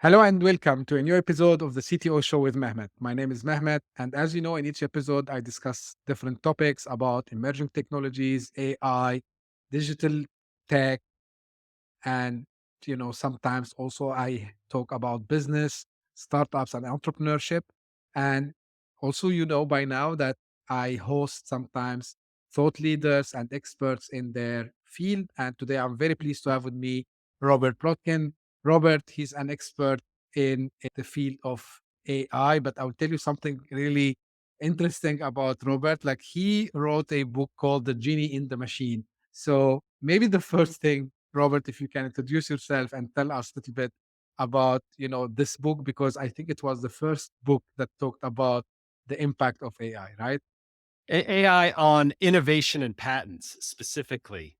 Hello and welcome to a new episode of the CTO Show with Mehmet. My name is Mehmet, and as you know, in each episode, I discuss different topics about emerging technologies, AI, digital tech, and sometimes also I talk about business, startups, and entrepreneurship. And also, by now that I host sometimes thought leaders and experts in their field. And today I'm very pleased to have with me Robert Plotkin. Robert, he's an expert in the field of AI, but I'll tell you something really interesting about Robert. Like, he wrote a book called The Genie in the Machine. So maybe the first thing, Robert, if you can introduce yourself and tell us a little bit about, this book, because I think it was the first book that talked about the impact of AI, right? AI on innovation and patents specifically,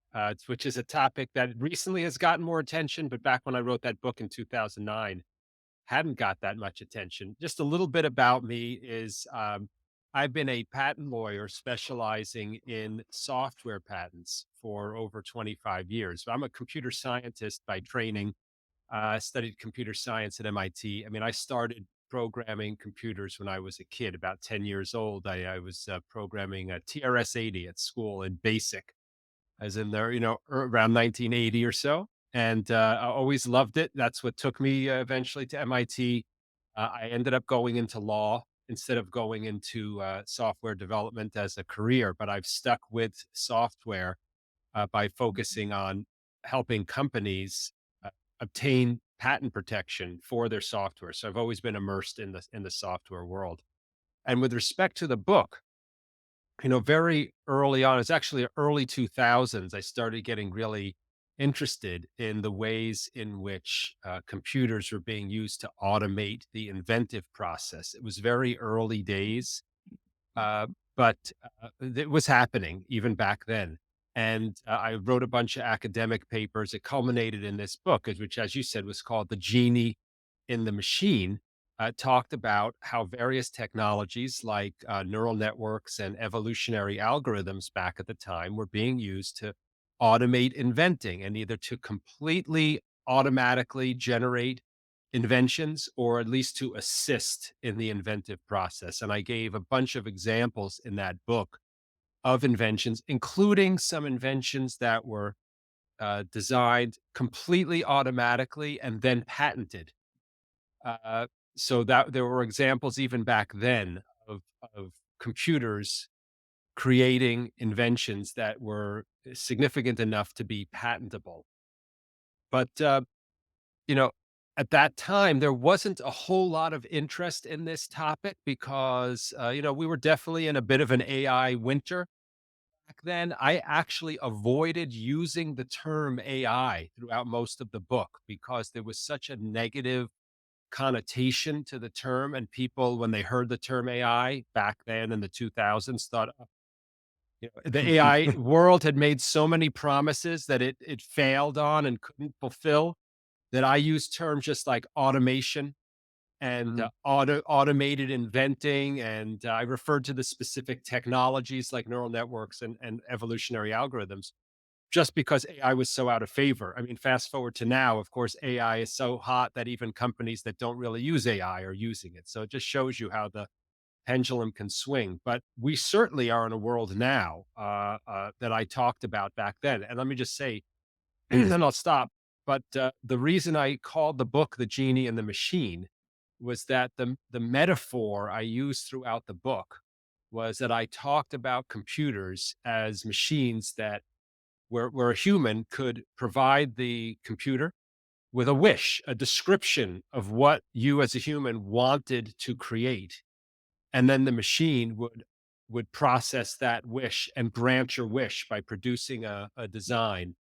which is a topic that recently has gotten more attention, but back when I wrote that book in 2009, hadn't got that much attention. Just a little bit about me is I've been a patent lawyer specializing in software patents for over 25 years. I'm a computer scientist by training. I studied computer science at MIT. I mean, I started programming computers when I was a kid, about 10 years old. I was programming a TRS-80 at school in BASIC, as in there, around 1980 or so. And I always loved it. That's what took me eventually to MIT. I ended up going into law instead of going into software development as a career, but I've stuck with software by focusing on helping companies obtain patent protection for their software. So I've always been immersed in the software world. And with respect to the book, very early on, it's actually early 2000s, I started getting really interested in the ways in which computers were being used to automate the inventive process. It was very early days, uh, but it was happening even back then. And I wrote a bunch of academic papers. It culminated in this book, which, as you said, was called The Genie in the Machine. Talked about how various technologies like neural networks and evolutionary algorithms back at the time were being used to automate inventing and either to completely automatically generate inventions or at least to assist in the inventive process. And I gave a bunch of examples in that book of inventions, including some inventions that were designed completely automatically and then patented. Uh, so that there were examples even back then of computers creating inventions that were significant enough to be patentable. But you know, at that time, there wasn't a whole lot of interest in this topic because, we were definitely in a bit of an AI winter back then. I actually avoided using the term AI throughout most of the book because there was such a negative connotation to the term. And people, when they heard the term AI back then in the 2000s, thought, the AI world had made so many promises that it failed on and couldn't fulfill that I use terms just like automation and Mhm. automated inventing, and I referred to the specific technologies like neural networks and evolutionary algorithms, just because AI was so out of favor. I mean, fast forward to now, of course, AI is so hot that even companies that don't really use AI are using it. So it just shows you how the pendulum can swing. But we certainly are in a world now that I talked about back then. And let me just say, then I'll stop. But the reason I called the book "The Genie and the Machine" was that the metaphor I used throughout the book was that I talked about computers as machines that where a human could provide the computer with a wish, a description of what you as a human wanted to create, and then the machine would process that wish and grant your wish by producing a design,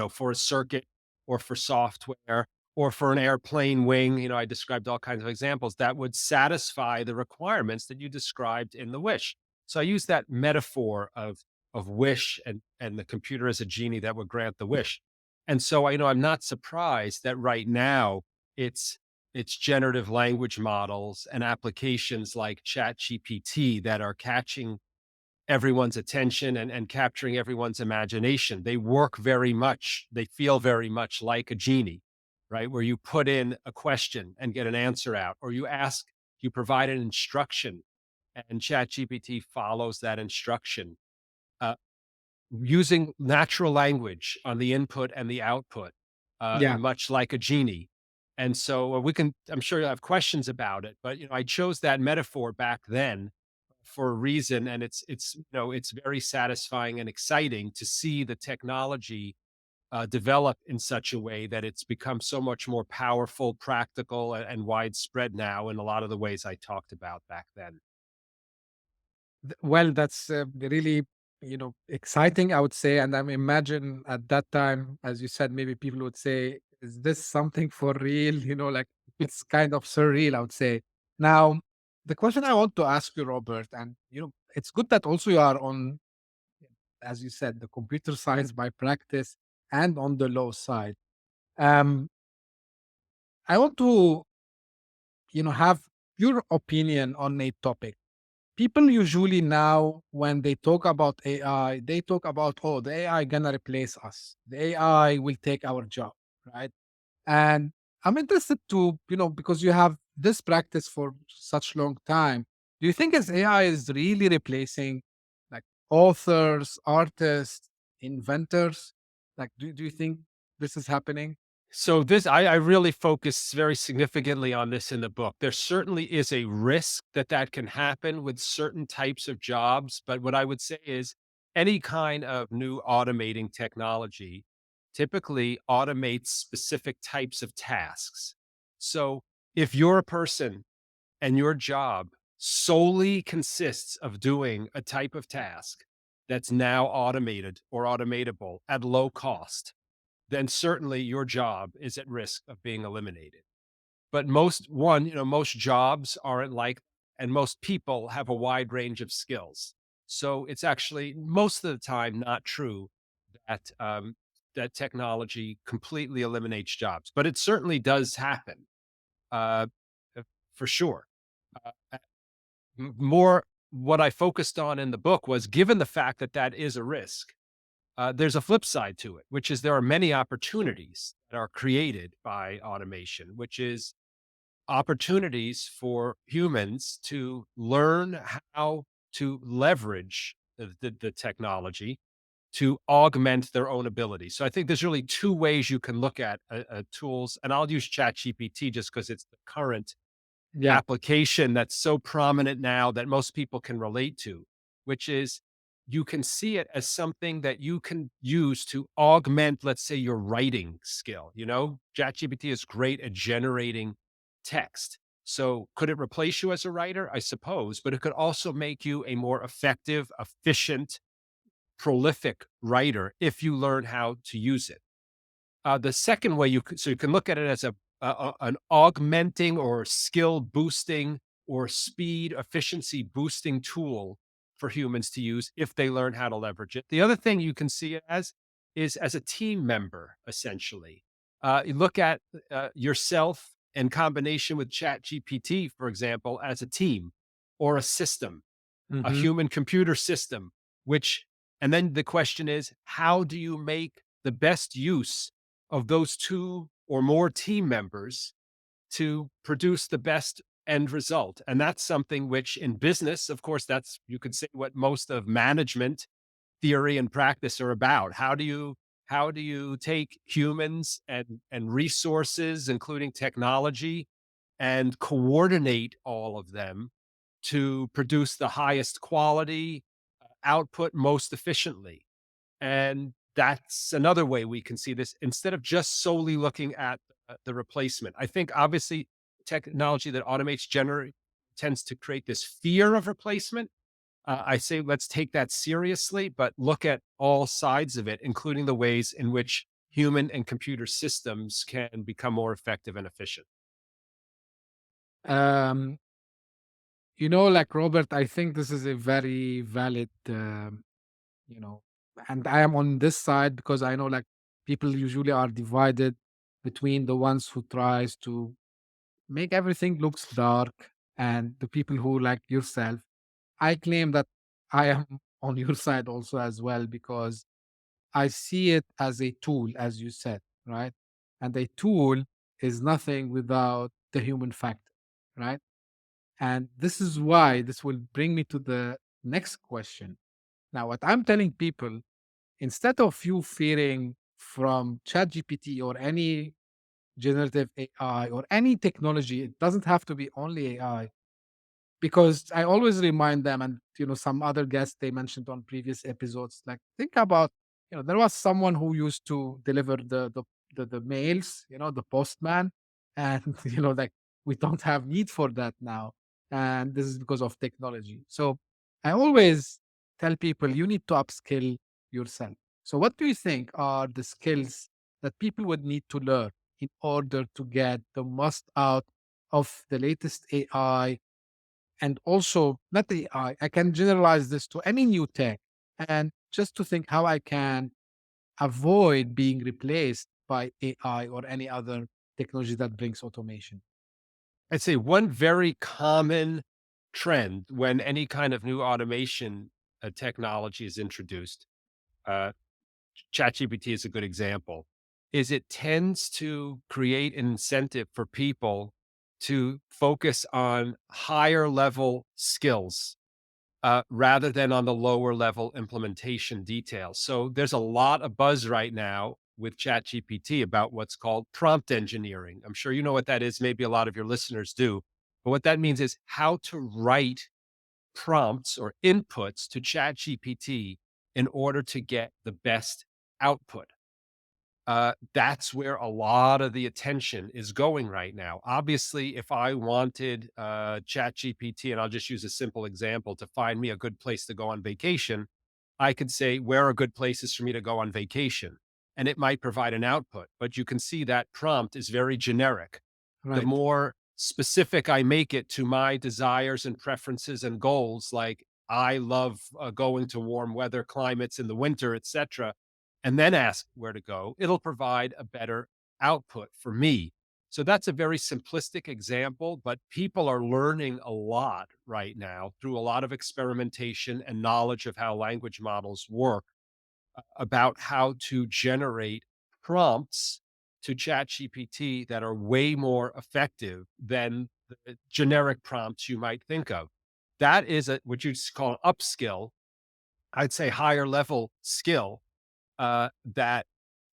for a circuit or for software or for an airplane wing. I described all kinds of examples that would satisfy the requirements that you described in the wish. So I use that metaphor of wish and the computer as a genie that would grant the wish. And so I'm not surprised that right now it's it's generative language models and applications like ChatGPT that are catching everyone's attention and capturing everyone's imagination. They work very much, they feel very much like a genie, right? Where you put in a question and get an answer out, or you provide an instruction and ChatGPT follows that instruction. Uh, Using natural language on the input and the output, Yeah. much like a genie. And so I'm sure you have questions about it, but I chose that metaphor back then for a reason. And it's very satisfying and exciting to see the technology develop in such a way that it's become so much more powerful, practical, and widespread now in a lot of the ways I talked about back then. Well, that's really, exciting, I would say. And I imagine at that time, as you said, maybe people would say, is this something for real? Like it's kind of surreal, I would say. Now, the question I want to ask you, Robert, and, it's good that also you are on, as you said, the computer science by practice and on the law side. Um, I want to, have your opinion on a topic. People usually now, when they talk about AI, they talk about, oh, the AI gonna replace us. The AI will take our job, right? And I'm interested to, because you have this practice for such long time. Do you think as AI is really replacing like authors, artists, inventors? Like, do you think this is happening? So I really focus very significantly on this in the book. There certainly is a risk that that can happen with certain types of jobs, but what I would say is any kind of new automating technology typically automates specific types of tasks. So if you're a person and your job solely consists of doing a type of task that's now automated or automatable at low cost, then certainly your job is at risk of being eliminated. But most jobs aren't like, and most people have a wide range of skills. So it's actually most of the time not true that that technology completely eliminates jobs, but it certainly does happen uh, for sure. Uh, More what I focused on in the book was given the fact that that is a risk, there's a flip side to it, which is there are many opportunities that are created by automation, which is opportunities for humans to learn how to leverage the technology to augment their own ability. So I think there's really two ways you can look at tools, and I'll use ChatGPT just because it's the current Yeah, application that's so prominent now that most people can relate to, which is you can see it as something that you can use to augment, let's say, your writing skill. ChatGPT is great at generating text. So could it replace you as a writer? I suppose, but it could also make you a more effective, efficient, prolific writer if you learn how to use it. The second way you can look at it as an augmenting or skill boosting or speed efficiency boosting tool for humans to use if they learn how to leverage it. The other thing you can see it as is as a team member, essentially. You look at yourself in combination with Chat GPT, for example, as a team or a system, a hmm, human computer system, which, and then the question is, how do you make the best use of those two or more team members to produce the best end result? And that's something which in business, of course, that's, you could say, what most of management theory and practice are about. How do you take humans and resources, including technology, and coordinate all of them to produce the highest quality output most efficiently? And that's another way we can see this instead of just solely looking at the replacement. I think obviously technology that automates generate tends to create this fear of replacement. I say let's take that seriously, but look at all sides of it, including the ways in which human and computer systems can become more effective and efficient. um, like Robert, I think this is a very valid, you know, and I am on this side because I know like people usually are divided between the ones who tries to make everything looks dark and the people who like yourself. I claim that I am on your side also as well because I see it as a tool, as you said, right? And a tool. is nothing without the human factor, right? And this is why this will bring me to the next question. Now, what I'm telling people, instead of you fearing from ChatGPT or any generative AI or any technology, it doesn't have to be only AI, because I always remind them, and some other guests they mentioned on previous episodes, like think about, there was someone who used to deliver the mails, the postman, and like we don't have need for that now, and this is because of technology. So I always tell people you need to upskill yourself. So what do you think are the skills that people would need to learn in order to get the most out of the latest AI, and also not AI, I can generalize this to any new tech, and just to think how I can avoid being replaced by AI or any other technology that brings automation. I'd say one very common trend when any kind of new automation technology is introduced, uh, ChatGPT is a good example, is it tends to create an incentive for people to focus on higher level skills rather than on the lower level implementation details. So there's a lot of buzz right now with ChatGPT about what's called prompt engineering. I'm sure you know what that is. Maybe a lot of your listeners do. But what that means is how to write prompts or inputs to ChatGPT in order to get the best output. That's where a lot of the attention is going right now. Obviously, if I wanted ChatGPT, and I'll just use a simple example to find me a good place to go on vacation, I could say, where are good places for me to go on vacation? And it might provide an output, but you can see that prompt is very generic. The Right. more specific I make it to my desires and preferences and goals, like I love going to warm weather climates in the winter, etc., and then ask where to go, it'll provide a better output for me. So that's a very simplistic example, but people are learning a lot right now through a lot of experimentation and knowledge of how language models work about how to generate prompts to ChatGPT that are way more effective than the generic prompts you might think of. That is a what you call an upskill, I'd say higher level skill that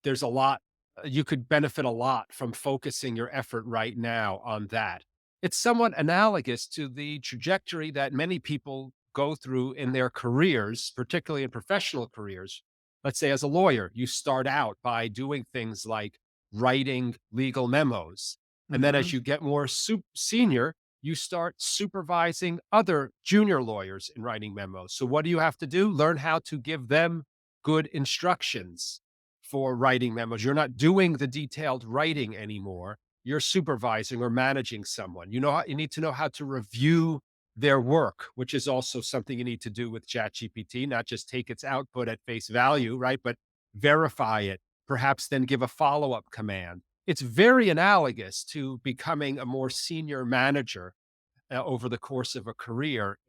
there's a lot you could benefit a lot from focusing your effort right now on that. It's somewhat analogous to the trajectory that many people go through in their careers, particularly in professional careers. Let's say as a lawyer, you start out by doing things like writing legal memos. And then as Hmm. you get more senior, you start supervising other junior lawyers in writing memos. So what do you have to do? Learn how to give them good instructions for writing memos. You're not doing the detailed writing anymore. You're supervising or managing someone. You need to know how to review their work, which is also something you need to do with ChatGPT, not just take its output at face value, right? But verify it, perhaps then give a follow-up command. It's very analogous to becoming a more senior manager over the course of a career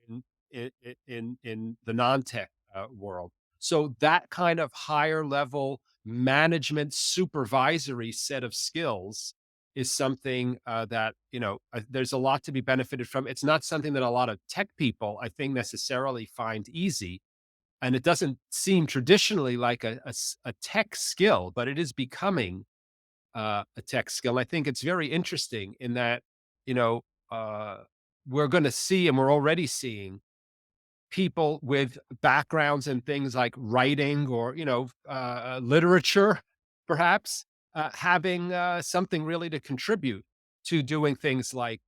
in the non-tech world. So that kind of higher level management supervisory set of skills is something that there's a lot to be benefited from. It's not something that a lot of tech people I think necessarily find easy, and it doesn't seem traditionally like a tech skill, but it is becoming a tech skill. I think it's very interesting in that, you know, uh, we're going to see, and we're already seeing people with backgrounds in things like writing or, literature, perhaps having something really to contribute to doing things like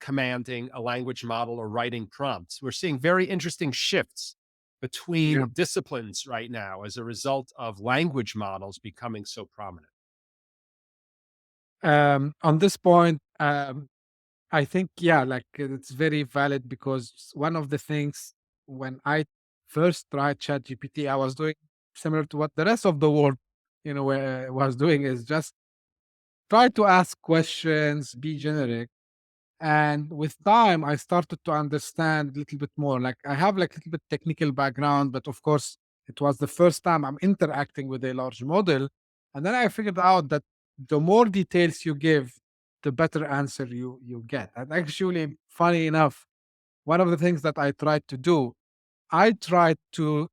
commanding a language model or writing prompts. We're seeing very interesting shifts Yeah. between disciplines right now as a result of language models becoming so prominent. On this point, I think, yeah, like it's very valid, because one of the things when I first tried ChatGPT, I was doing similar to what the rest of the world, was doing, is just try to ask questions, be generic. And with time, I started to understand a little bit more. Like I have like a little bit technical background, but of course, it was the first time I'm interacting with a large model. And then I figured out that the more details you give, the better answer you get. And actually, funny enough, one of the things that I tried to do, I tried to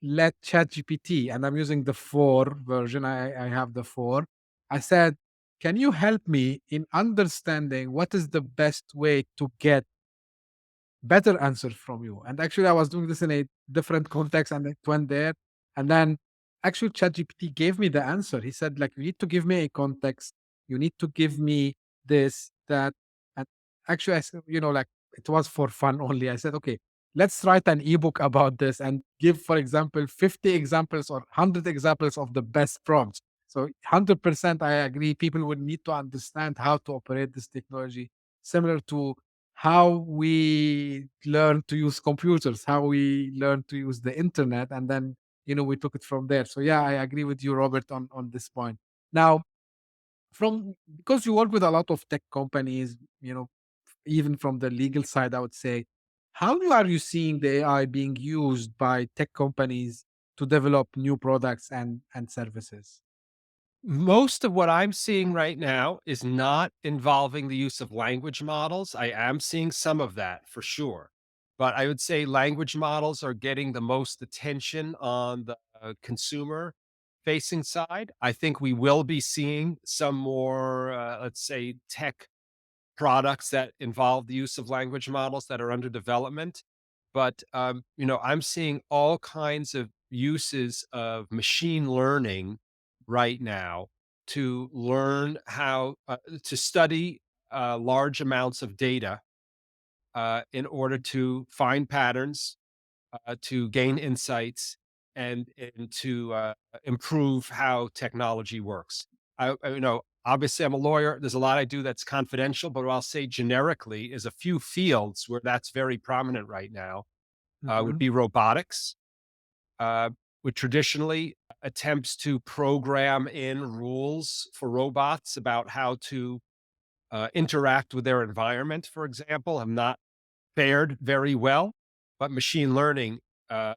let ChatGPT, and I'm using the 4 version. I have the 4. I said, "Can you help me in understanding what is the best way to get better answers from you?" And actually, I was doing this in a different context, and it went there. And then actually, ChatGPT gave me the answer. He said, like, you need to give me a context. You need to give me this, that. And actually, I said, like, it was for fun only. I said, okay, let's write an ebook about this and give, for example, 50 examples or 100 examples of the best prompts. So 100% I agree. People would need to understand how to operate this technology, similar to how we learn to use computers, how we learn to use the internet, and then we took it from there. So yeah, I agree with you, Robert, on this point. Now, from because you work with a lot of tech companies, even from the legal side, I would say, are you seeing the AI being used by tech companies to develop new products and services? Most of what I'm seeing right now is not involving the use of language models. I am seeing some of that for sure. But I would say language models are getting the most attention on the consumer facing side. I think we will be seeing some more, let's say, tech products that involve the use of language models that are under development. But I'm seeing all kinds of uses of machine learning right now to learn how to study large amounts of data in order to find patterns, to gain insights, and to improve how technology works. Obviously, I'm a lawyer. There's a lot I do that's confidential, but what I'll say generically is a few fields where that's very prominent right now would Mhm, be robotics, uh, which traditionally attempts to program in rules for robots about how to interact with their environment, for example, have not fared very well. But machine learning, uh,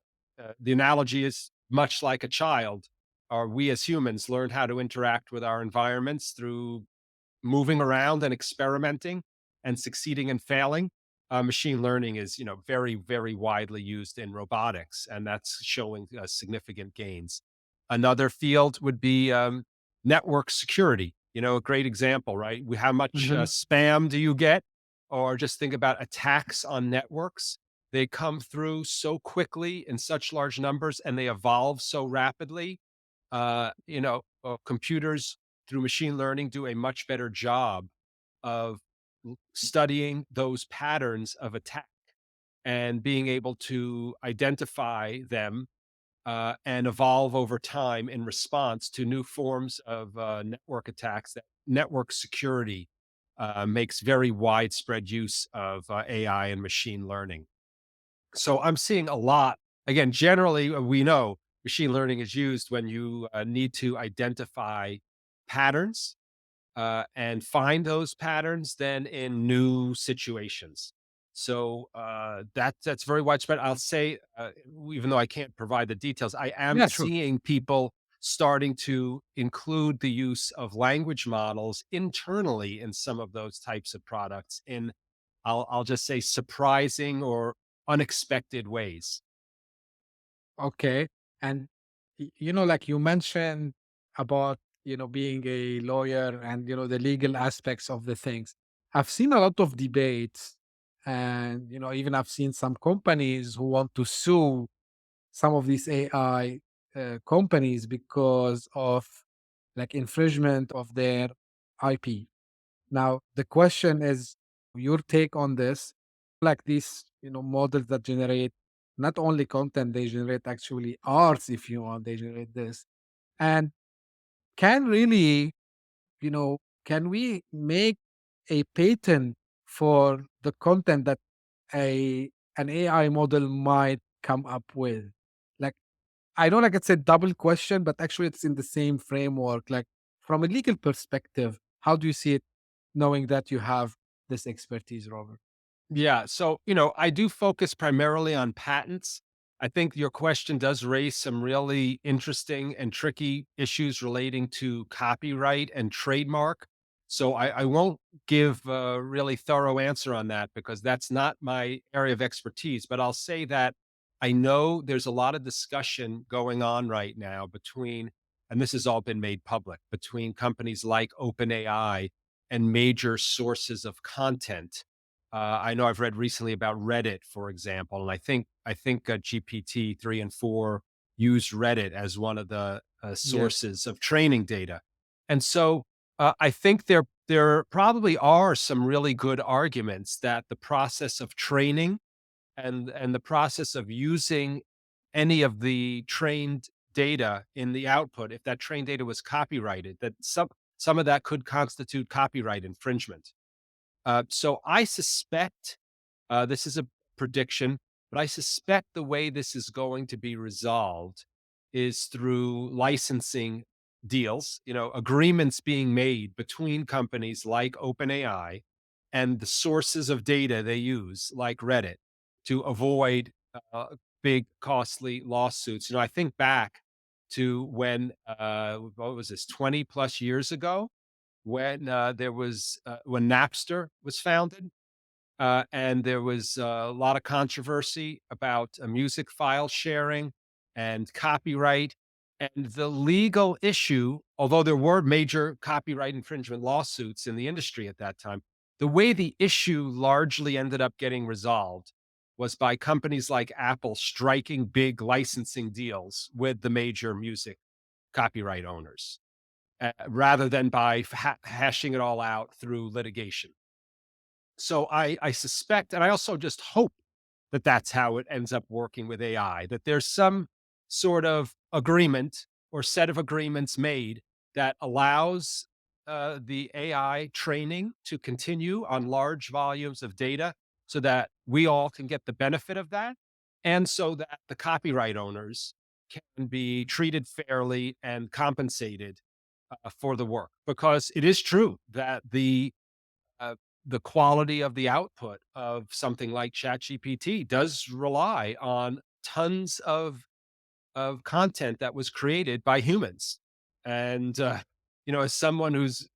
the analogy is much like a child, or we as humans learn how to interact with our environments through moving around and experimenting and succeeding and failing. Machine learning is, very, very widely used in robotics, and that's showing significant gains. Another field would be network security. A great example, right? How much mhm. spam do you get? Or just think about attacks on networks. They come through so quickly in such large numbers and they evolve so rapidly. Computers through machine learning do a much better job of studying those patterns of attack and being able to identify them and evolve over time in response to new forms of network attacks. That network security makes very widespread use of AI and machine learning. So I'm seeing a lot. Again, generally, we know machine learning is used when you need to identify patterns and find those patterns then in new situations. So that's very widespread. I'll say, even though I can't provide the details, I am Yeah, sure. seeing people starting to include the use of language models internally in some of those types of products in, I'll just say, surprising or unexpected ways. Okay. And like you mentioned about, being a lawyer and, the legal aspects of the things. I've seen a lot of debates and, even I've seen some companies who want to sue some of these AI companies because of like infringement of their IP. Now, the question is your take on this, like these, models that generate not only content, they generate actually arts, if you want, they generate this. And can really, can we make a patent for the content that an AI model might come up with? Like, I know, like it's a double question, but actually it's in the same framework. Like, from a legal perspective, how do you see it, knowing that you have this expertise, Robert? Yeah. So, I do focus primarily on patents. I think your question does raise some really interesting and tricky issues relating to copyright and trademark. So I won't give a really thorough answer on that because that's not my area of expertise. But I'll say that I know there's a lot of discussion going on right now between, and this has all been made public, between companies like OpenAI and major sources of content. I know I've read recently about Reddit, for example, and I think GPT 3 and 4 use Reddit as one of the Yes. sources of training data, and so I think there probably are some really good arguments that the process of training and the process of using any of the trained data in the output, if that trained data was copyrighted, that some of that could constitute copyright infringement. So I suspect this is a prediction, but I suspect the way this is going to be resolved is through licensing deals, agreements being made between companies like OpenAI and the sources of data they use, like Reddit, to avoid big, costly lawsuits. I think back to when, what was this, 20 plus years ago, when when Napster was founded, and there was a lot of controversy about music file sharing and copyright. And the legal issue, although there were major copyright infringement lawsuits in the industry at that time, the way the issue largely ended up getting resolved was by companies like Apple striking big licensing deals with the major music copyright owners, rather than by hashing it all out through litigation. So I suspect, and I also just hope that that's how it ends up working with AI, that there's some sort of agreement or set of agreements made that allows the AI training to continue on large volumes of data so that we all can get the benefit of that. And so that the copyright owners can be treated fairly and compensated for the work. Because it is true that uh, the quality of the output of something like ChatGPT does rely on tons of content that was created by humans. And as someone whose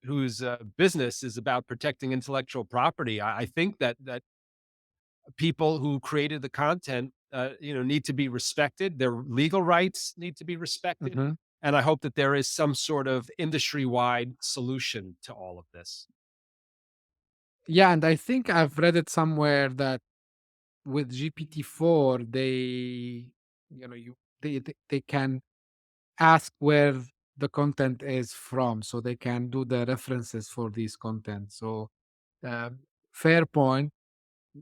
business is about protecting intellectual property, I think that people who created the content, need to be respected. Their legal rights need to be respected, Mhm. and I hope that there is some sort of industry wide solution to all of this. Yeah, and I think I've read it somewhere that with GPT-4, they can ask where the content is from, so they can do the references for these content. So, um, fair point.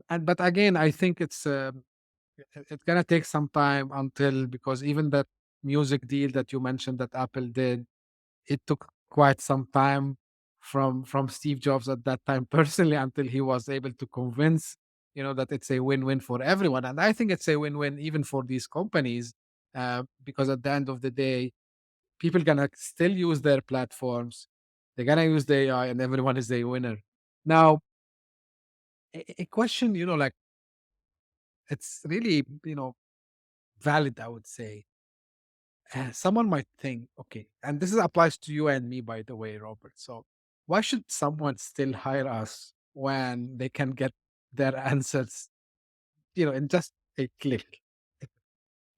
And but again, I think it's gonna take some time until because even that music deal that you mentioned that Apple did, it took quite some time from Steve Jobs at that time personally until he was able to convince, that it's a win-win for everyone. And I think it's a win-win even for these companies, because at the end of the day, people gonna still use their platforms. They're gonna use the AI, and everyone is a winner. Now, a question, like it's really, valid. I would say someone might think, okay, and this applies to you and me, by the way, Robert. So, why should someone still hire us when they can get their answers, in just a click?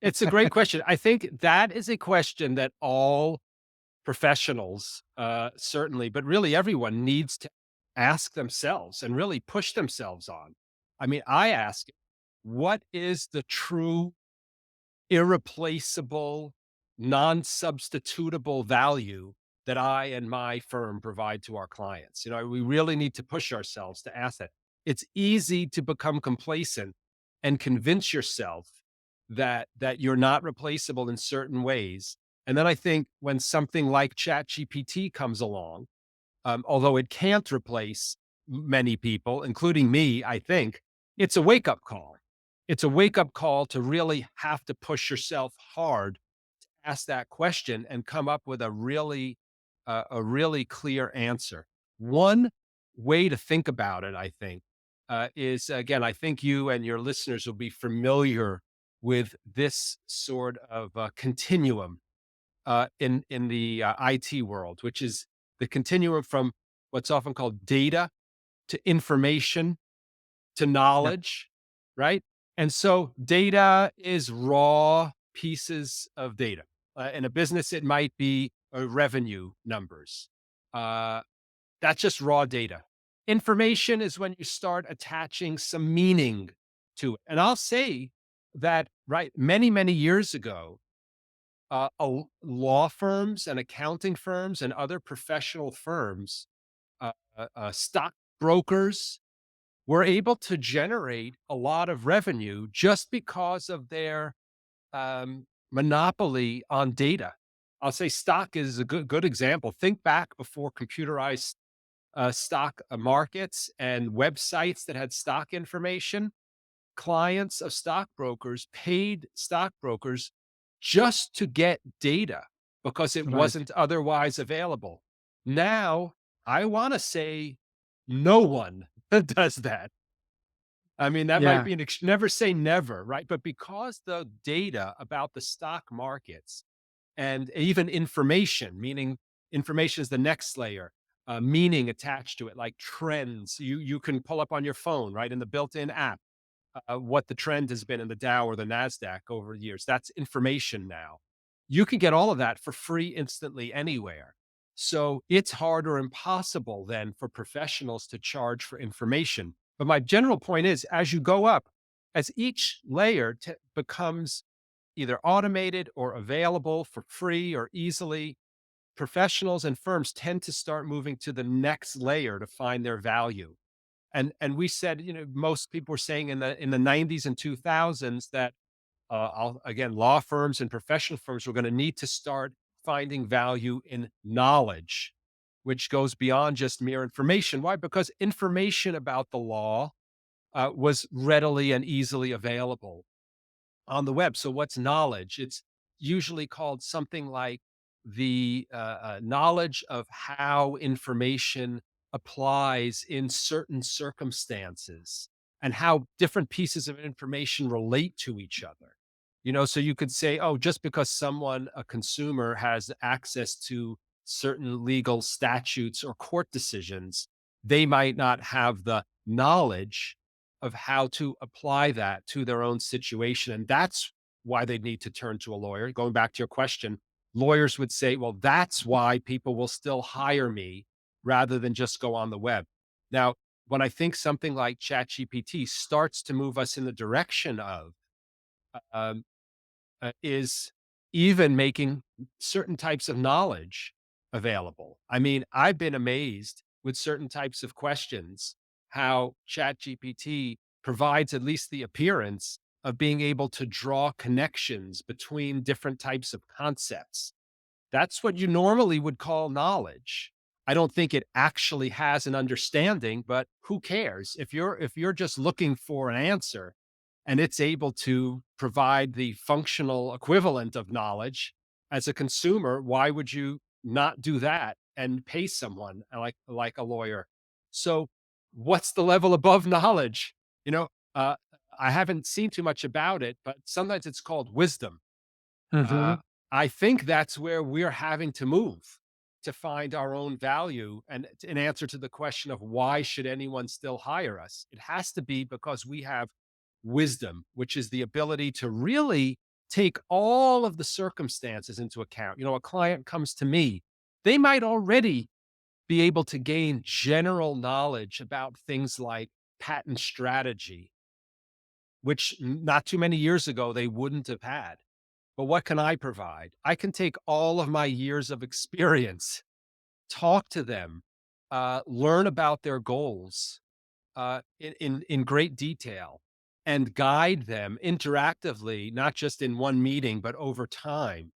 It's a great question. I think that is a question that all professionals, certainly, but really everyone needs to ask themselves and really push themselves on. I mean, I ask, what is the true irreplaceable, non-substitutable value that I and my firm provide to our clients? We really need to push ourselves to ask that. It's easy to become complacent and convince yourself that you're not replaceable in certain ways. And then I think when something like ChatGPT comes along, although it can't replace many people, including me, I think it's a wake up call. It's a wake up call to really have to push yourself hard, ask that question, and come up with a really clear answer. One way to think about it, I think, is again, I think you and your listeners will be familiar with this sort of continuum in the IT world, which is the continuum from what's often called data to information to Yeah. knowledge, right? And so data is raw pieces of data. In a business, it might be revenue numbers. Uh, that's just raw data. Information is when you start attaching some meaning to it. And I'll say that, right, many, many years ago, law firms and accounting firms and other professional firms, stock brokers, were able to generate a lot of revenue just because of their monopoly on data. I'll say stock is a good example. Think back before computerized stock markets and websites that had stock information. Clients of stockbrokers paid stockbrokers just to get data because it Right. wasn't otherwise available. Now, I want to say no one does that. I mean, that might Yeah. be never say never, right? But because the data about the stock markets and even information, meaning information is the next layer, meaning attached to it, like trends, you can pull up on your phone, right, in the built-in app, what the trend has been in the Dow or the Nasdaq over years. That's information now. You can get all of that for free instantly anywhere. So it's hard or impossible then for professionals to charge for information. But my general point is, as you go up, as each layer becomes either automated or available for free or easily, professionals and firms tend to start moving to the next layer to find their value. And we said, most people were saying in the 90s and 2000s that again, law firms and professional firms were going to need to start finding value in knowledge, which goes beyond just mere information. Why? Because information about the law was readily and easily available on the web. So what's knowledge? It's usually called something like the knowledge of how information applies in certain circumstances and how different pieces of information relate to each other. So you could say, oh, just because someone, a consumer, has access to certain legal statutes or court decisions, they might not have the knowledge of how to apply that to their own situation. And that's why they need to turn to a lawyer. Going back to your question, lawyers would say, well, that's why people will still hire me rather than just go on the web. Now, when I think something like ChatGPT starts to move us in the direction of um, is even making certain types of knowledge available. I mean, I've been amazed with certain types of questions how ChatGPT provides at least the appearance of being able to draw connections between different types of concepts. That's what you normally would call knowledge. I don't think it actually has an understanding, but who cares? If you're just looking for an answer and it's able to provide the functional equivalent of knowledge as a consumer, why would you not do that and pay someone like a lawyer? So what's the level above knowledge? You know, uh, I haven't seen too much about it, but sometimes it's called wisdom. Uh, Hmm. I think that's where we're having to move to find our own value. And in answer to the question of why should anyone still hire us, it has to be because we have wisdom, which is the ability to really take all of the circumstances into account. A client comes to me, they might already be able to gain general knowledge about things like patent strategy, which not too many years ago they wouldn't have had. But what can I provide? I can take all of my years of experience, talk to them, learn about their goals in great detail, and guide them interactively, not just in one meeting, but over time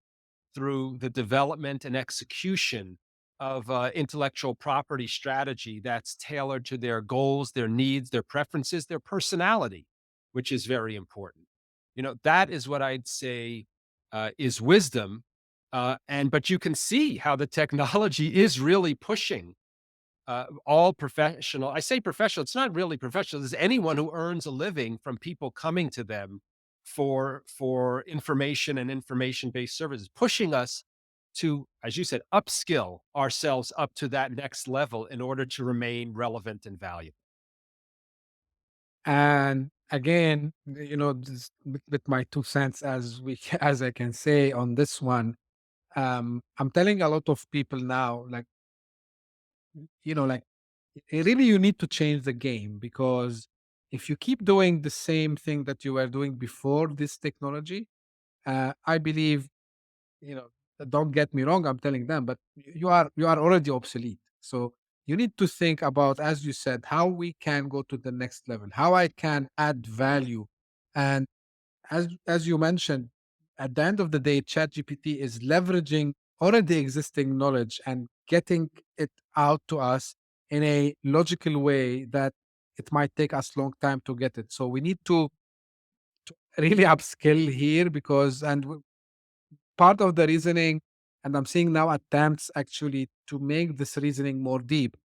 through the development and execution of intellectual property strategy that's tailored to their goals, their needs, their preferences, their personality, which is very important. That is what I'd say is wisdom. But you can see how the technology is really pushing all professional. I say professional, it's not really professional. It's anyone who earns a living from people coming to them for information and information based services, pushing us to, as you said, upskill ourselves up to that next level in order to remain relevant and valuable. And again, just with my 2 cents, as we as I can say on this one, I'm telling a lot of people now, like, like, really, you need to change the game, because if you keep doing the same thing that you were doing before this technology, I believe, you know, don't get me wrong, I'm telling them, but you are already obsolete. So you need to think about, as you said, how we can go to the next level, how I can add value. And as you mentioned, at the end of the day, ChatGPT is leveraging already existing knowledge and getting it out to us in a logical way that it might take us long time to get it. So we need to really upskill here, because part of the reasoning, and I'm seeing now attempts actually to make this reasoning more deep.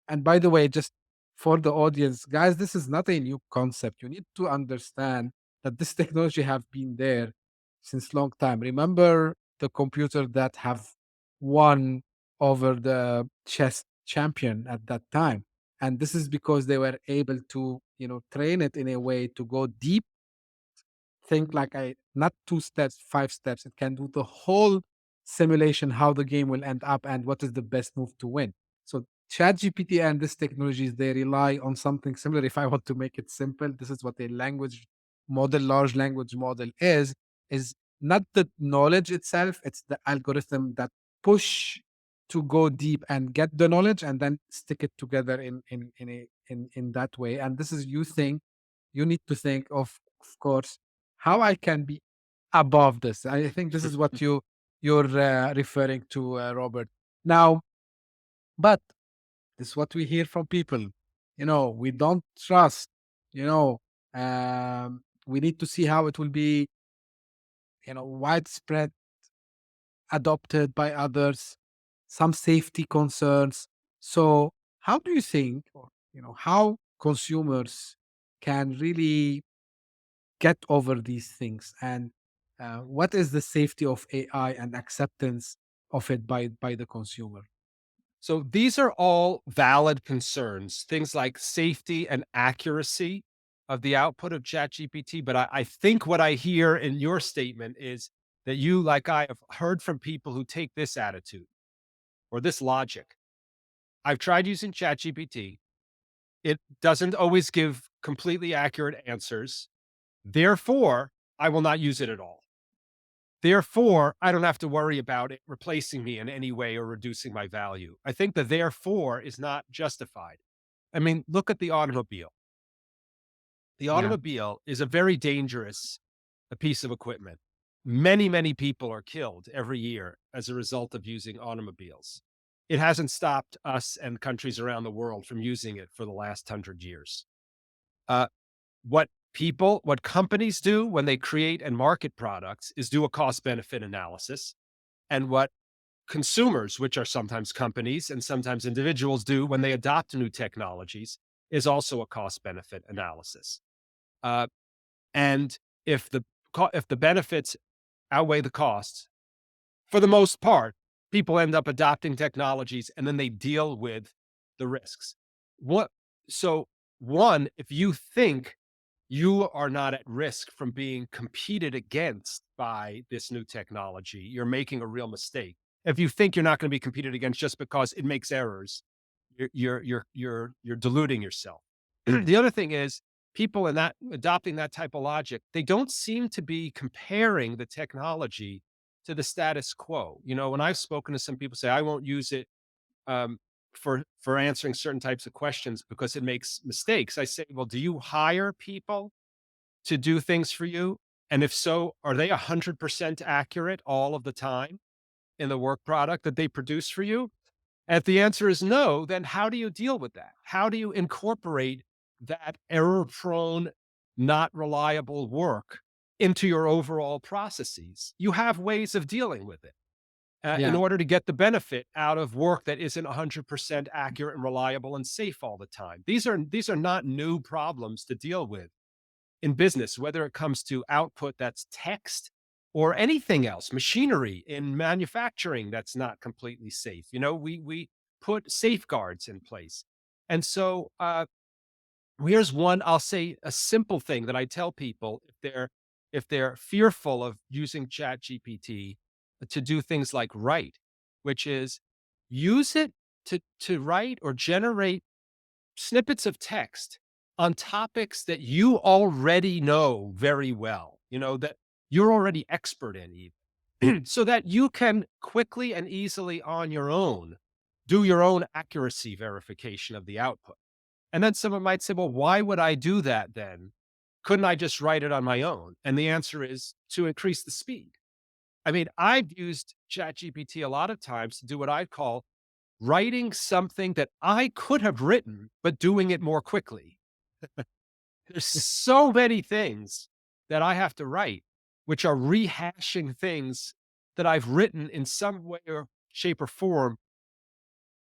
And by the way, just for the audience, guys, this is not a new concept. You need to understand that this technology have been there since long time. Remember the computer that have won over the chess champion at that time. And this is because they were able to, train it in a way to go deep, think like I not 2 steps, 5 steps. It can do the whole simulation, how the game will end up and what is the best move to win. So ChatGPT and this technologies, they rely on something similar. If I want to make it simple, this is what a language model, large language model is not the knowledge itself, it's the algorithm that push to go deep and get the knowledge and then stick it together in that way. And this is you need to think of course, how I can be above this. I think this is what you're referring to, Robert. Now, but this is what we hear from people. We don't trust. You know, we need to see how it will be. Widespread adopted by others. Some safety concerns. So, how do you think, or how consumers can really get over these things, and what is the safety of AI and acceptance of it by the consumer? So these are all valid concerns, things like safety and accuracy of the output of ChatGPT. But I think what I hear in your statement is that you, like I, have heard from people who take this attitude or this logic. I've tried using ChatGPT. It doesn't always give completely accurate answers. Therefore, I will not use it at all. Therefore, I don't have to worry about it replacing me in any way or reducing my value. I think the therefore is not justified. I mean, look at the automobile. The Yeah, automobile is a very dangerous piece of equipment. Many, many people are killed every year as a result of using automobiles. It hasn't stopped us and countries around the world from using it for the last 100 years. Uh, what companies do when they create and market products is do a cost benefit analysis. And what consumers, which are sometimes companies and sometimes individuals, do when they adopt new technologies is also a cost benefit analysis. Uh, and if if the benefits outweigh the costs, for the most part, people end up adopting technologies and then they deal with the risks. What so one, if you think you are not at risk from being competed against by this new technology, you're making a real mistake. If you think you're not going to be competed against just because it makes errors, you're deluding yourself. The other thing is people in that adopting that type of logic, they don't seem to be comparing the technology to the status quo. When I've spoken to some people say I won't use it um, for answering certain types of questions because it makes mistakes. I say, well, do you hire people to do things for you? And if so, are they 100% accurate all of the time in the work product that they produce for you? If the answer is no, then how do you deal with that? How do you incorporate that error prone, not reliable work into your overall processes? You have ways of dealing with it in yeah, order to get the benefit out of work that isn't 100% accurate and reliable and safe all the time. These are not new problems to deal with in business, whether it comes to output that's text or anything else, machinery in manufacturing that's not completely safe. We put safeguards in place. And so here's one, I'll say a simple thing that I tell people if they're fearful of using Chat GPT to do things like write, which is use it to write or generate snippets of text on topics that you already know very well, that you're already expert in, even, so that you can quickly and easily on your own do your own accuracy verification of the output. And then someone might say, well, why would I do that then? Couldn't I just write it on my own? And the answer is to increase the speed. I mean, I've used ChatGPT a lot of times to do what I call writing something that I could have written, but doing it more quickly. There's so many things that I have to write, which are rehashing things that I've written in some way or shape or form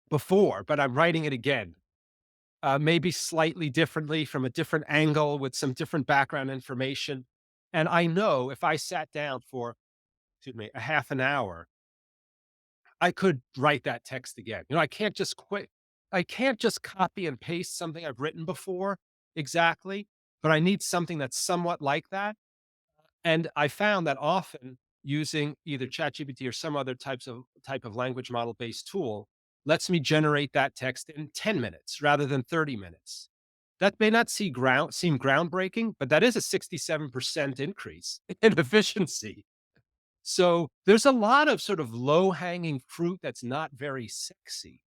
before, but I'm writing it again, maybe slightly differently from a different angle with some different background information. And I know if I sat down for, excuse me, a half an hour, I could write that text again. I can't just quit. I can't just copy and paste something I've written before exactly, but I need something that's somewhat like that. And I found that often using either ChatGPT or some other type of language model based tool lets me generate that text in 10 minutes rather than 30 minutes. That may not seem groundbreaking, but that is a 67% increase in efficiency. So there's a lot of sort of low hanging fruit that's not very sexy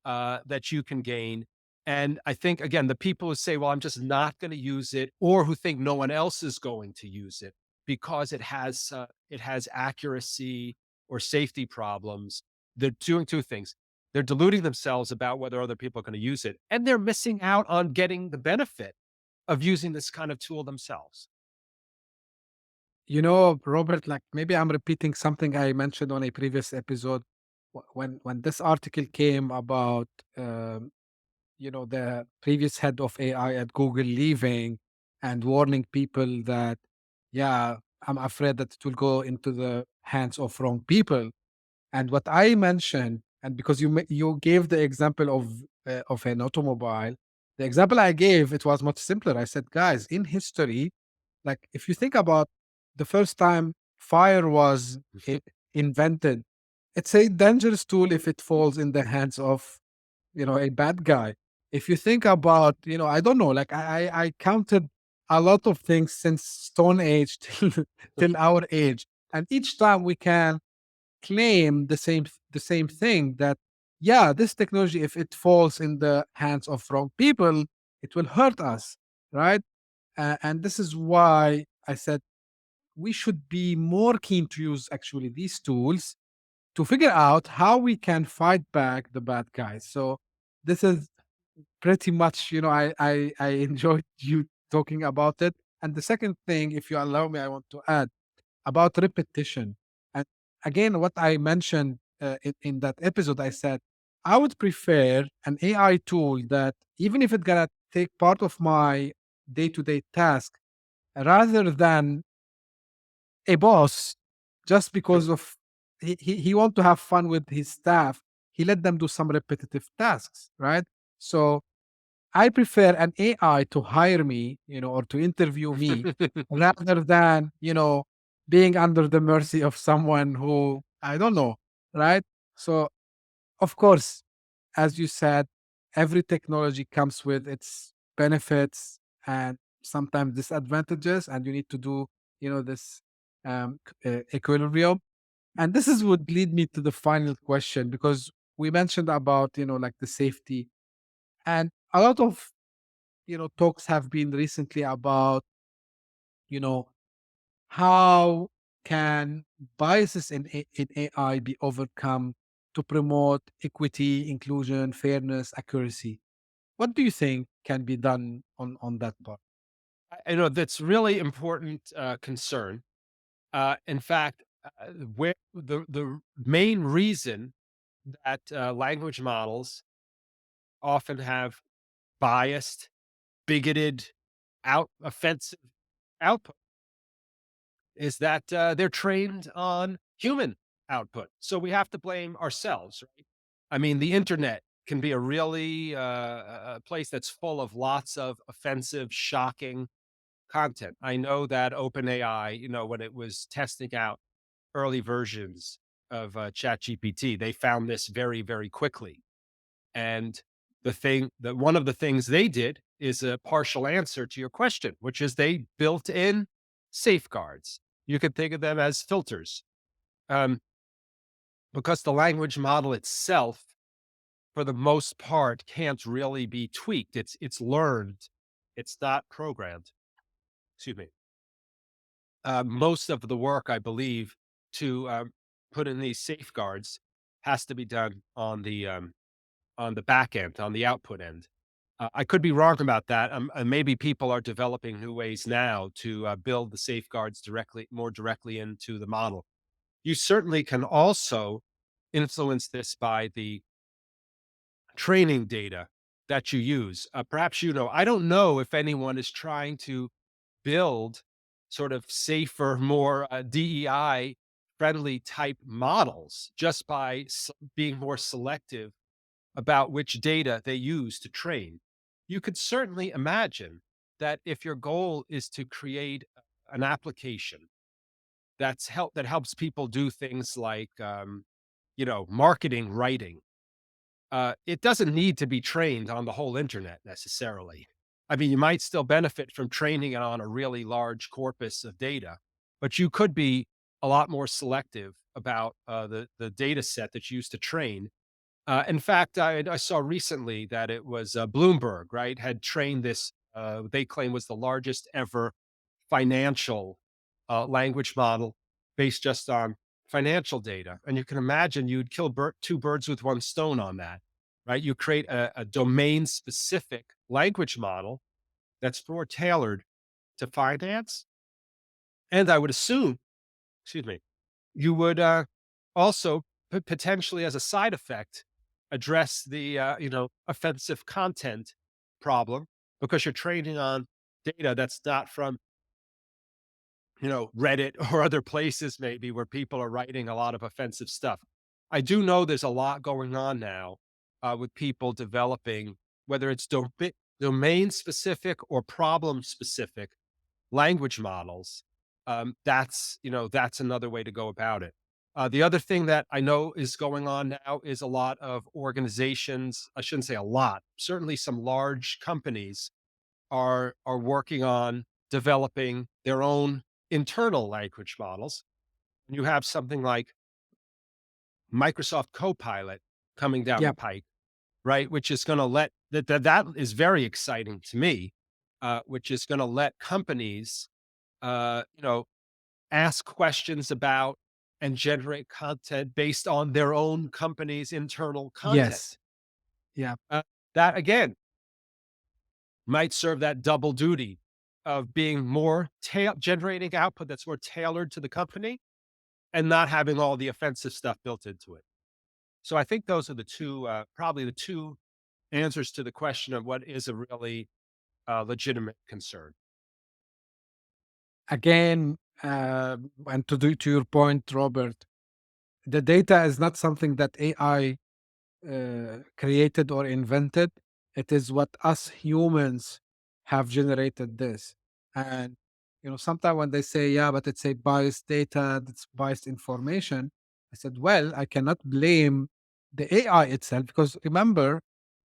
that you can gain. And I think, again, the people who say, well, I'm just not going to use it, or who think no one else is going to use it because it has accuracy or safety problems, they're doing two things. They're deluding themselves about whether other people are going to use it, and they're missing out on getting the benefit of using this kind of tool themselves. Robert, like maybe I'm repeating something I mentioned on a previous episode. When this article came about, the previous head of AI at Google leaving and warning people that, yeah, I'm afraid that it will go into the hands of wrong people. And what I mentioned, and because you gave the example of an automobile, the example I gave, it was much simpler. I said, guys, in history, like if you think about the first time fire was i- invented, it's a dangerous tool if it falls in the hands of a bad guy. If you think about, I don't know, like I counted a lot of things since Stone Age till our age, and each time we can claim the same thing, that yeah, this technology, if it falls in the hands of wrong people, it will hurt us, right? And this is why I said we should be more keen to use actually these tools to figure out how we can fight back the bad guys. So this is pretty much, I enjoyed you talking about it. And the second thing, if you allow me, I want to add about repetition. And again, what I mentioned in that episode, I said I would prefer an AI tool that, even if it's gonna take part of my day-to-day task, rather than a boss, just because of he want to have fun with his staff, he let them do some repetitive tasks, right? So I prefer an AI to hire me, or to interview me, rather than, being under the mercy of someone who I don't know, right? So, of course, as you said, every technology comes with its benefits and sometimes disadvantages, and you need to do, this equilibrium. And this is would lead me to the final question, because we mentioned about, like the safety, and a lot of talks have been recently about, you know, how can biases in AI be overcome to promote equity, inclusion, fairness, accuracy? What do you think can be done on that part? I know that's really important concern. In fact, where the main reason that language models often have biased, bigoted, offensive output is that they're trained on human output. So we have to blame ourselves, right? I mean, the internet can be a really a place that's full of lots of offensive, shocking content. I know that OpenAI, when it was testing out early versions of ChatGPT, they found this very, very quickly. And one of the things they did is a partial answer to your question, which is they built in safeguards. You could think of them as filters, um, because the language model itself, for the most part, can't really be tweaked. It's learned. It's not programmed. Excuse me. Most of the work, I believe, to put in these safeguards has to be done on the back end, on the output end. I could be wrong about that. Maybe people are developing new ways now to build the safeguards more directly into the model. You certainly can also influence this by the training data that you use. Perhaps I don't know if anyone is trying to build sort of safer, more DEI friendly type models just by being more selective about which data they use to train. You could certainly imagine that if your goal is to create an application that helps people do things like marketing writing, it doesn't need to be trained on the whole internet necessarily. I mean, you might still benefit from training it on a really large corpus of data, but you could be a lot more selective about the data set that you use to train. In fact, I saw recently that it was Bloomberg, right, had trained this. They claim was the largest ever financial language model based just on financial data. And you can imagine you'd kill two birds with one stone on that, right? You create a domain specific language model that's more tailored to finance. And I would assume, excuse me, you would also potentially, as a side effect, address the offensive content problem because you're training on data that's not from Reddit or other places maybe where people are writing a lot of offensive stuff. I do know there's a lot going on now with people developing, whether it's domain specific or problem specific language models. That's another way to go about it. The other thing that I know is going on now is a lot of organizations. I shouldn't say a lot. Certainly, some large companies are working on developing their own internal language models. You have something like Microsoft Copilot coming down the Yep. pike, right? Which is going to that is very exciting to me. Which is going to let companies, uh, you know, ask questions about and generate content based on their own company's internal Yes. content. Yeah. Uh, that again might serve that double duty of being generating output that's more tailored to the company and not having all the offensive stuff built into it. So I think those are probably the two answers to the question of what is a really legitimate concern. Again, and to your point, Robert, the data is not something that AI created or invented. It is what us humans have generated this. And sometimes when they say, "Yeah, but it's a biased data, it's biased information," I said, "Well, I cannot blame the AI itself because remember,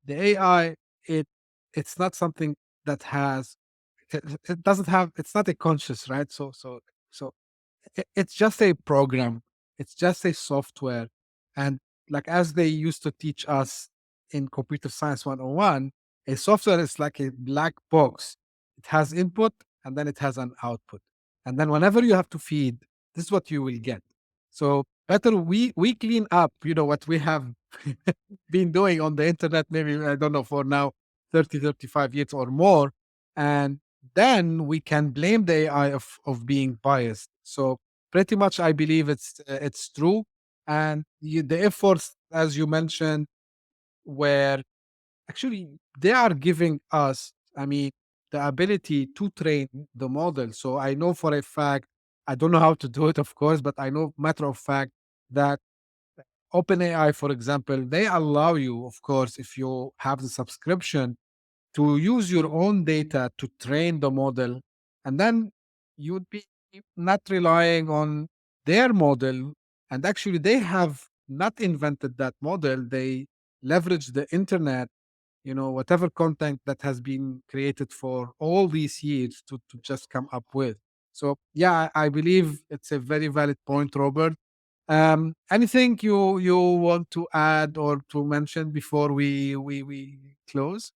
the AI it's not something that has it doesn't have it's not a conscious, right? So it's just a program. It's just a software. And like as they used to teach us in computer science 101, a software is like a black box. It has input and then it has an output. And then whenever you have to feed, this is what you will get. So better we clean up, what we have been doing on the internet, maybe I don't know for now 30, 35 years or more. And then we can blame the AI of being biased. So pretty much, I believe it's true, and the efforts, as you mentioned, where actually they are giving us, I mean, the ability to train the model. So I know for a fact I don't know how to do it, of course, but I know matter of fact that OpenAI, for example, they allow you, of course, if you have the subscription, to use your own data to train the model, and then you'd be not relying on their model. And actually, they have not invented that model. They leverage the internet, whatever content that has been created for all these years to just come up with. So yeah, I believe it's a very valid point, Robert. Anything you want to add or to mention before we close?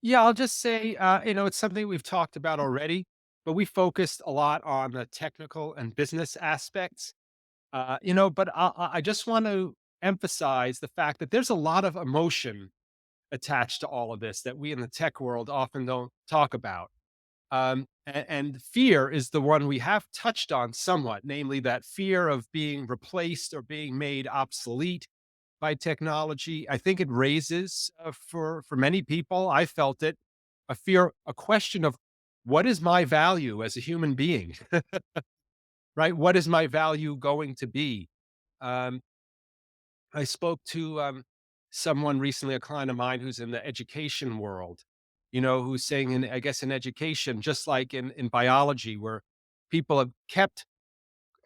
Yeah, I'll just say, it's something we've talked about already, but we focused a lot on the technical and business aspects. But I just want to emphasize the fact that there's a lot of emotion attached to all of this that we in the tech world often don't talk about. And fear is the one we have touched on somewhat, namely that fear of being replaced or being made obsolete by technology. I think it raises for many people. I felt it a fear, a question of what is my value as a human being, right? What is my value going to be? Um, I spoke to someone recently, a client of mine who's in the education world, who's saying, I guess, in education, just like in biology, where people have kept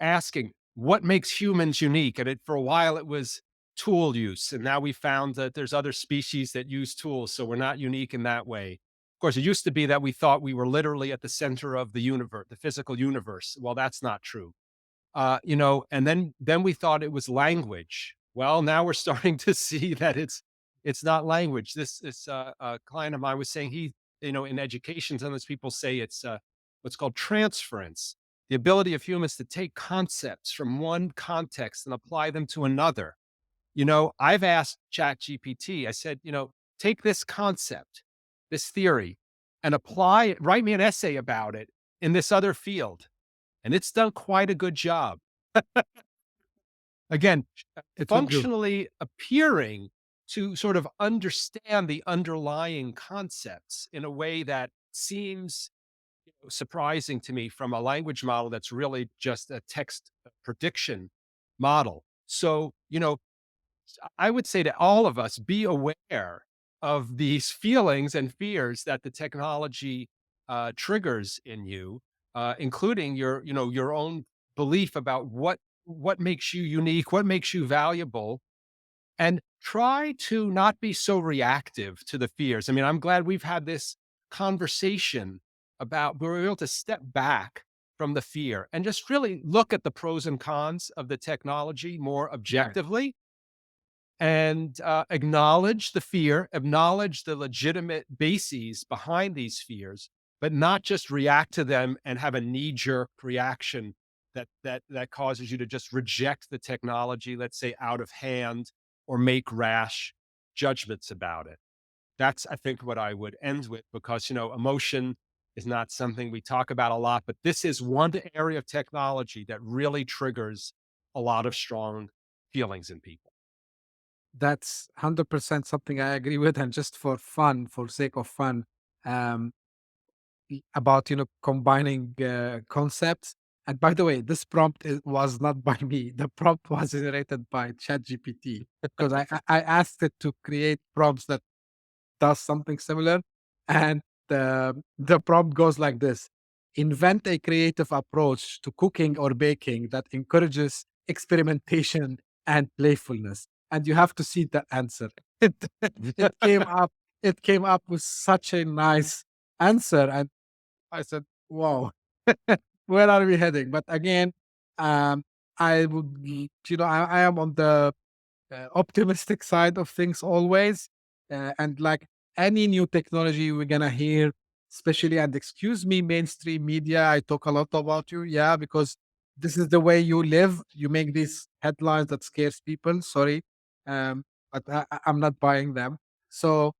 asking what makes humans unique. And for a while, it was tool use. And now we found that there's other species that use tools. So we're not unique in that way. Of course, it used to be that we thought we were literally at the center of the universe, the physical universe. Well, that's not true. And then we thought it was language. Well, now we're starting to see that it's not language. This client of mine was saying in education, sometimes people say it's what's called transference, the ability of humans to take concepts from one context and apply them to another. I've asked ChatGPT, I said, take this concept, this theory, and apply it, write me an essay about it in this other field. And it's done quite a good job. Again, It will do. functionally appearing to sort of understand the underlying concepts in a way that seems surprising to me from a language model that's really just a text prediction model. So, I would say to all of us, be aware of these feelings and fears that the technology triggers in you, including your own belief about what makes you unique, what makes you valuable, and try to not be so reactive to the fears. I mean, I'm glad we've had this conversation about we're able to step back from the fear and just really look at the pros and cons of the technology more Right. objectively and acknowledge the fear, acknowledge the legitimate bases behind these fears, but not just react to them and have a knee jerk reaction that causes you to just reject the technology, let's say out of hand, or make rash judgments about it. That's, I think, what I would end with because, emotion is not something we talk about a lot, but this is one area of technology that really triggers a lot of strong feelings in people. That's 100% something I agree with. And just for fun, for sake of fun, um, about combining concepts. And by the way, this prompt was not by me. The prompt was generated by ChatGPT because I asked it to create prompts that does something similar. And the prompt goes like this: invent a creative approach to cooking or baking that encourages experimentation and playfulness. And you have to see the answer. It, it came up, it came up with such a nice answer. And I said, wow, where are we heading? But again, um, I would, I am on the optimistic side of things always. And like any new technology we're gonna hear, especially, and excuse me, mainstream media, I talk a lot about you, yeah, because this is the way you live. You make these headlines that scares people. Sorry, but I'm not buying them. So.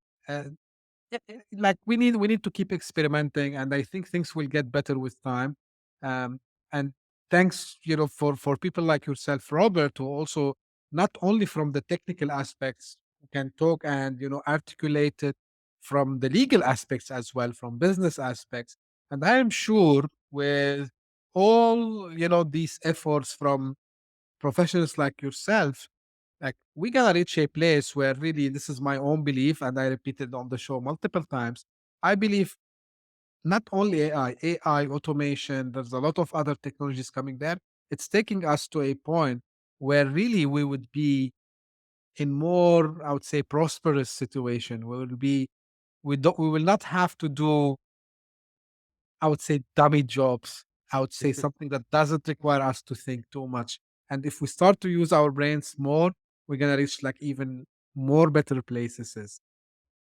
Like we need to keep experimenting, and I think things will get better with time. And thanks, for people like yourself, Robert, who also not only from the technical aspects can talk and articulate it from the legal aspects as well, from business aspects. And I am sure with all, these efforts from professionals like yourself, like we gotta reach a place where really this is my own belief, and I repeated on the show multiple times. I believe not only AI automation, there's a lot of other technologies coming there. It's taking us to a point where really we would be in more, I would say, prosperous situation. We will not have to do, I would say, dummy jobs. I would say something that doesn't require us to think too much. And if we start to use our brains more, we're gonna reach like even more better places.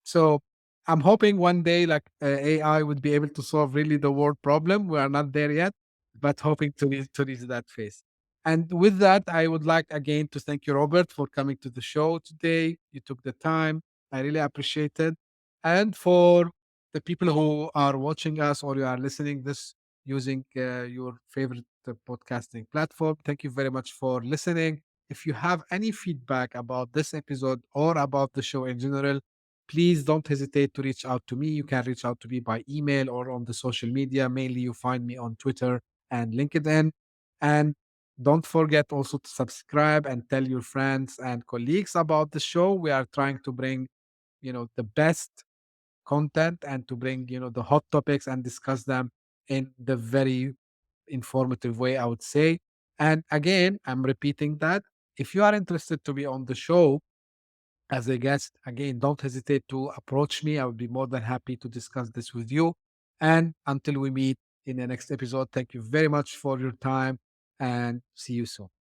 So I'm hoping one day, like AI would be able to solve really the world problem. We are not there yet, but hoping to reach that phase. And with that, I would like again to thank you, Robert, for coming to the show today. You took the time. I really appreciate it. And for the people who are watching us or you are listening this using your favorite podcasting platform, thank you very much for listening. If you have any feedback about this episode or about the show in general, please don't hesitate to reach out to me. You can reach out to me by email or on the social media. Mainly, you find me on Twitter and LinkedIn. And don't forget also to subscribe and tell your friends and colleagues about the show. We are trying to bring, the best content and to bring, the hot topics and discuss them in the very informative way, I would say. And again, I'm repeating that if you are interested to be on the show, as a guest, again, don't hesitate to approach me. I would be more than happy to discuss this with you. And until we meet in the next episode, thank you very much for your time and see you soon.